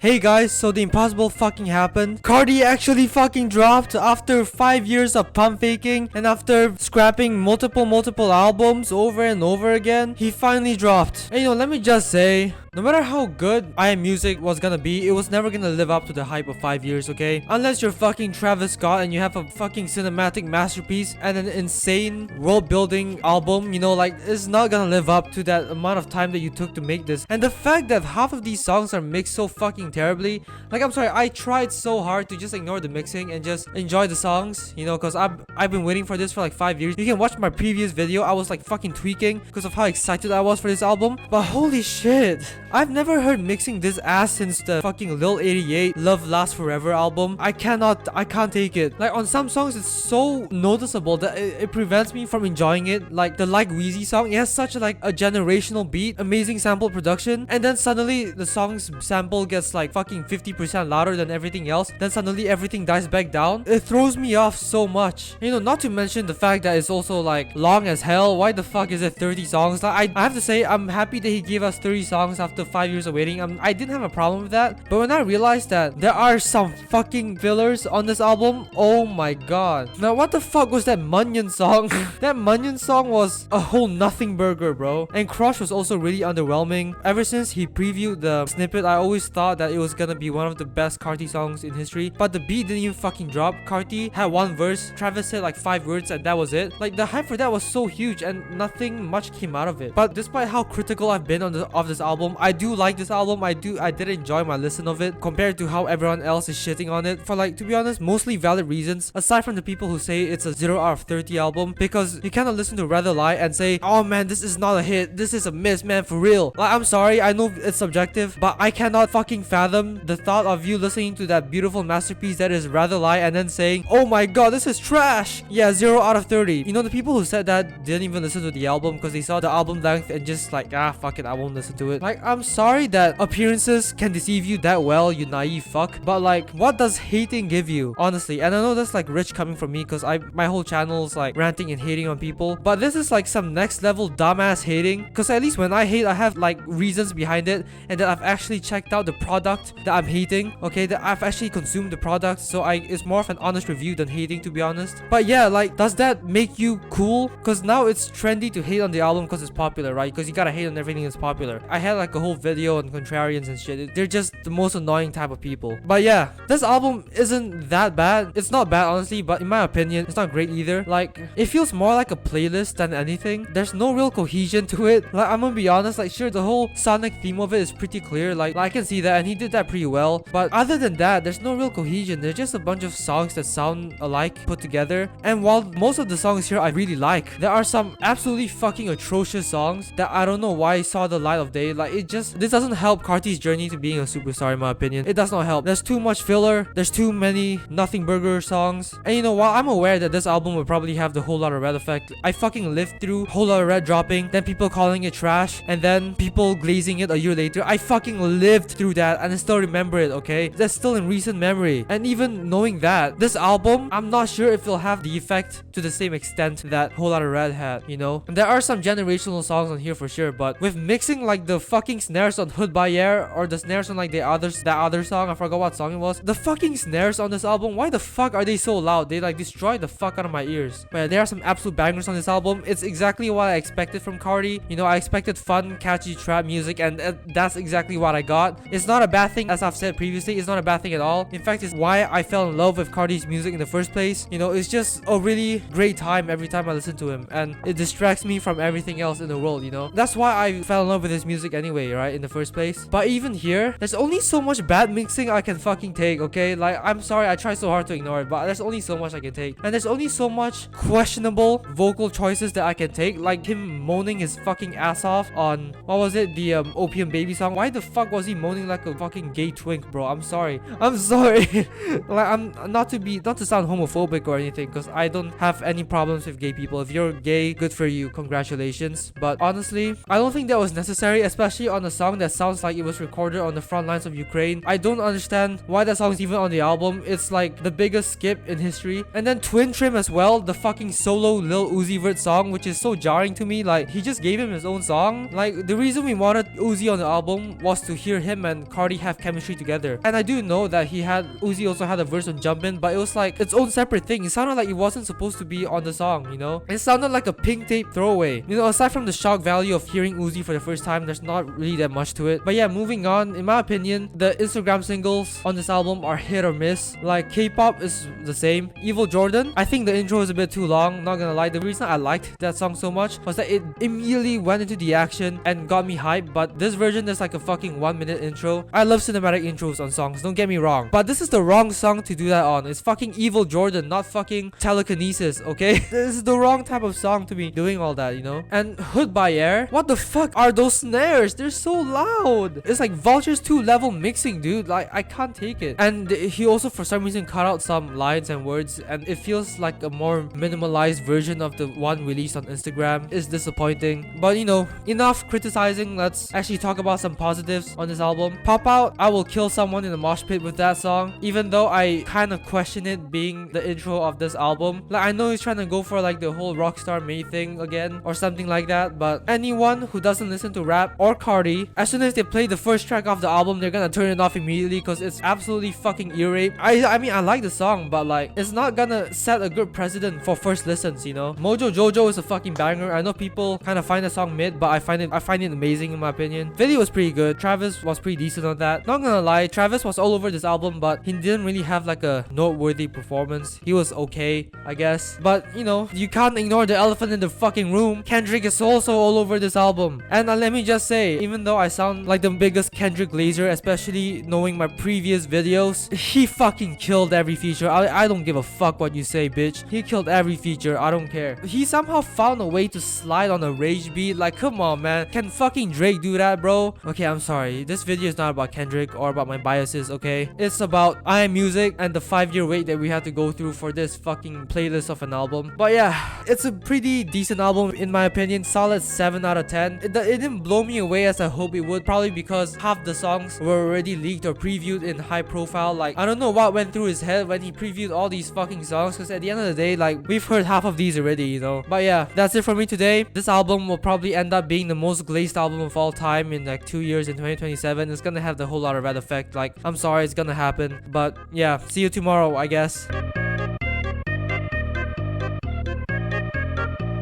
Hey guys, so the impossible fucking happened. Carti actually fucking dropped after 5 years of pump faking and after scrapping multiple albums over and over again. He finally dropped. And let me just say, no matter how good I Am Music was gonna be, it was never gonna live up to the hype of 5 years, okay? Unless you're fucking Travis Scott and you have a fucking cinematic masterpiece and an insane world-building album, like, it's not gonna live up to that amount of time that you took to make this. And the fact that half of these songs are mixed so fucking terribly, like, I'm sorry, I tried so hard to just ignore the mixing and just enjoy the songs, because I've been waiting for this for like 5 years. You can watch my previous video. I was like fucking tweaking because of how excited I was for this album. But holy shit, I've never heard mixing this ass since the fucking Lil 88 Love Lasts Forever album. I can't take it. Like, on some songs it's so noticeable that it prevents me from enjoying it. Like the Like Wheezy song, it has such a generational beat, amazing sample production, and then suddenly the song's sample gets like fucking 50% louder than everything else. Then suddenly everything dies back down. It throws me off so much. Not to mention the fact that it's also like long as hell. Why the fuck is it 30 songs? Like, I have to say, I'm happy that he gave us 30 songs after 5 years of waiting. I didn't have a problem with that. But when I realized that there are some fucking fillers on this album, oh my god. Now, what the fuck was that Munyon song? That Munyon song was a whole nothing burger, bro. And Crush was also really underwhelming. Ever since he previewed the snippet, I always thought that it was gonna be one of the best Carti songs in history. But the beat didn't even fucking drop. Carti had one verse, Travis said like 5 words, and that was it. Like, the hype for that was so huge and nothing much came out of it. But despite how critical I've been of this album, I do like this album. I did enjoy my listen of it compared to how everyone else is shitting on it for, like, to be honest, mostly valid reasons, aside from the people who say it's a 0 out of 30 album. Because you cannot listen to Rather Lie and say, oh man, this is not a hit, this is a miss, man, for real. Like, I'm sorry, I know it's subjective, but I cannot fucking fathom the thought of you listening to that beautiful masterpiece that is Rather Lie and then saying, oh my god, this is trash. Yeah, 0 out of 30. The people who said that didn't even listen to the album because they saw the album length and just like, fuck it, I won't listen to it. Like, I'm sorry that appearances can deceive you that well, you naive fuck, but like, what does hating give you, honestly? And I know that's like rich coming from me because my whole channel is like ranting and hating on people, but this is like some next level dumbass hating, because at least when I hate, I have like reasons behind it, and that I've actually checked out the product that I'm hating, okay, that I've actually consumed the product, so it's more of an honest review than hating, to be honest. But yeah, like, does that make you cool? Because now it's trendy to hate on the album because it's popular, right? Because you gotta hate on everything that's popular. I had like a whole video on contrarians and shit. They're just the most annoying type of people. But yeah, this album isn't that bad. It's not bad, honestly, but in my opinion, it's not great either. Like, it feels more like a playlist than anything. There's no real cohesion to it. Like, I'm gonna be honest, like, sure, the whole sonic theme of it is pretty clear. Like I can see that, and he did that pretty well. But other than that, there's no real cohesion. There's just a bunch of songs that sound alike put together. And while most of the songs here I really like, there are some absolutely fucking atrocious songs that I don't know why saw the light of day. Like, this doesn't help Carti's journey to being a superstar, in my opinion. It does not help. There's too much filler. There's too many nothing burger songs. And while I'm aware that this album will probably have the Whole Lotta Red effect, I fucking lived through Whole Lotta Red dropping, then people calling it trash, and then people glazing it a year later. I fucking lived through that, and I still remember it, okay? That's still in recent memory. And even knowing that, this album, I'm not sure if it'll have the effect to the same extent that Whole Lotta Red had, And there are some generational songs on here for sure, but with mixing like the fucking snares on Hood by Air or the snares on like that other song, I forgot what song it was. The fucking snares on this album, why the fuck are they so loud? They like destroy the fuck out of my ears. But yeah, there are some absolute bangers on this album. It's exactly what I expected from Carti. I expected fun, catchy trap music, and that's exactly what I got. It's not a bad thing, as I've said previously. It's not a bad thing at all. In fact, it's why I fell in love with Carti's music in the first place. It's just a really great time every time I listen to him, and it distracts me from everything else in the world. That's why I fell in love with his music anyway, right, in the first place. But even here, there's only so much bad mixing I can fucking take, okay? Like, I'm sorry, I try so hard to ignore it, but there's only so much I can take. And there's only so much questionable vocal choices that I can take, like him moaning his fucking ass off on, what was it, the Opium Baby song. Why the fuck was he moaning like a fucking gay twink, bro? I'm sorry. Like, I'm not to sound homophobic or anything, because I don't have any problems with gay people. If you're gay, good for you, congratulations. But honestly, I don't think that was necessary, especially on on a song that sounds like it was recorded on the front lines of Ukraine. I don't understand why that song's even on the album. It's like the biggest skip in history. And then Twin Trim as well, the fucking solo Lil Uzi Vert song, which is so jarring to me. Like, he just gave him his own song. Like, the reason we wanted Uzi on the album was to hear him and Carti have chemistry together. And I do know that Uzi also had a verse on Jumpin', but it was like its own separate thing. It sounded like it wasn't supposed to be on the song, you know? It sounded like a pink tape throwaway. You know, aside from the shock value of hearing Uzi for the first time, there's not really that much to it. But yeah, moving on, in my opinion, the Instagram singles on this album are hit or miss. Like, K-pop is the same. Evil Jordan, I think the intro is a bit too long, not gonna lie. The reason I liked that song so much was that it immediately went into the action and got me hyped, but this version is like a fucking 1-minute intro. I love cinematic intros on songs, don't get me wrong, but this is the wrong song to do that on. It's fucking Evil Jordan, not fucking Telekinesis, okay? This is the wrong type of song to be doing all that, you know? And Hood by Air, what the fuck are those snares? They're so loud. It's like Vulture's 2-level mixing, dude. Like, I can't take it. And he also for some reason cut out some lines and words, and it feels like a more minimalized version of the one released on Instagram. It's disappointing, but you know, enough criticizing. Let's actually talk about some positives on this album. Pop Out, I will kill someone in a mosh pit with that song, even though I kind of question it being the intro of this album. Like, I know he's trying to go for like the whole Rockstar May thing again or something like that, but anyone who doesn't listen to rap or Carti, as soon as they play the first track of the album, they're gonna turn it off immediately because it's absolutely fucking ear rape. I mean, I like the song, but like, it's not gonna set a good precedent for first listens, you know? Mojo Jojo is a fucking banger. I know people kind of find the song mid, but I find it amazing in my opinion. Video was pretty good. Travis was pretty decent on that. Not gonna lie, Travis was all over this album, but he didn't really have like a noteworthy performance. He was okay, I guess. But you know, you can't ignore the elephant in the fucking room. Kendrick is also all over this album. And let me just say, even though I sound like the biggest Kendrick laser, especially knowing my previous videos, he fucking killed every feature. I don't give a fuck what you say, bitch. He killed every feature. I don't care. He somehow found a way to slide on a rage beat. Like, come on, man. Can fucking Drake do that, bro? Okay, I'm sorry. This video is not about Kendrick or about my biases, okay? It's about I Am Music and the 5-year wait that we had to go through for this fucking playlist of an album. But yeah, it's a pretty decent album in my opinion. Solid 7 out of 10. It didn't blow me away as I hope it would, probably because half the songs were already leaked or previewed in high profile. Like, I don't know what went through his head when he previewed all these fucking songs, because at the end of the day, like, we've heard half of these already, you know? But yeah, that's it for me today. This album will probably end up being the most glazed album of all time in like 2 years in 2027. It's gonna have the whole lot of red effect. Like, I'm sorry, it's gonna happen. But yeah, see you tomorrow, I guess.